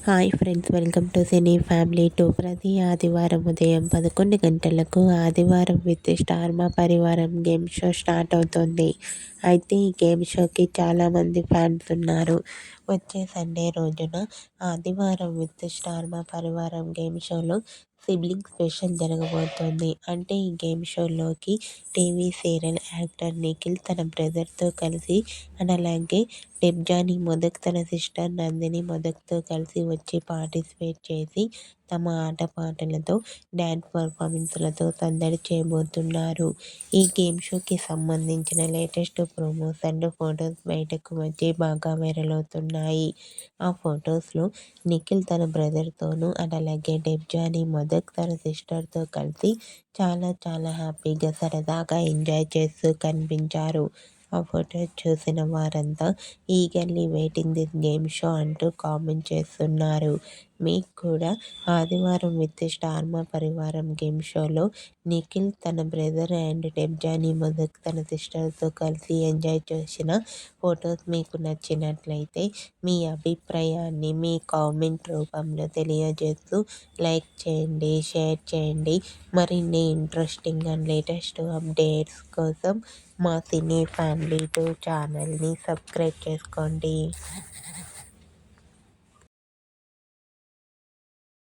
Hi friends, welcome to cine family two. ప్రతి ఆదివారం ఉదయం 11 గంటలకు ఆదివారం విత్ స్టార్ మా పరివారం గేమ్ షో స్టార్ట్ అవుతుంది. అయితే ఈ గేమ్ షోకి చాలామంది ఫ్యాన్స్ ఉన్నారు. వచ్చే సండే రోజున ఆదివారం విత్ స్టార్ మా పరివారం గేమ్ షోలో సిబ్లింగ్ స్పెషల్ జరగబోతోంది. అంటే ఈ గేమ్ షోలోకి టీవీ సీరియల్ యాక్టర్ నిఖిల్ తన బ్రదర్తో కలిసి అండ్ అలాగే డెబ్జానీ మొదక్ తన సిస్టర్ నందిని మొదక్తో కలిసి వచ్చి పార్టిసిపేట్ చేసి తమ ఆటపాటలతో డ్యాన్స్ పర్ఫార్మెన్స్లతో సందడి చేయబోతున్నారు. ఈ గేమ్ షోకి సంబంధించిన లేటెస్ట్ ప్రోమోస్ అండ్ ఫొటోస్ బయటకు వచ్చి బాగా వైరల్ అవుతున్నాయి. ఆ ఫొటోస్లో నిఖిల్ తన బ్రదర్తోనూ అండ్ అలాగే డెబ్జానీ మొదక్ తన సిస్టర్తో కలిసి చాలా హ్యాపీగా సరదాగా ఎంజాయ్ చేస్తూ కనిపించారు. ఆ ఫొటోస్ చూసిన వారంతా eagerly waiting this game show అంటూ కామెంట్ చేస్తున్నారు. మీకు కూడా ఆదివారం విత్ స్టార్ మా పరివారం గేమ్ షోలో నిఖిల్ తన బ్రదర్ అండ్ డెబ్జానీ మొదక్ తన సిస్టర్తో కలిసి ఎంజాయ్ చేసిన ఫొటోస్ మీకు నచ్చినట్లయితే మీ అభిప్రాయాన్ని మీ కామెంట్ రూపంలో తెలియజేస్తూ లైక్ చేయండి, షేర్ చేయండి. మరిన్ని ఇంట్రెస్టింగ్ అండ్ లేటెస్ట్ అప్డేట్స్ కోసం మా సినీ ఫ్యామిలీ టూ ఛానల్ని సబ్స్క్రైబ్ చేసుకోండి.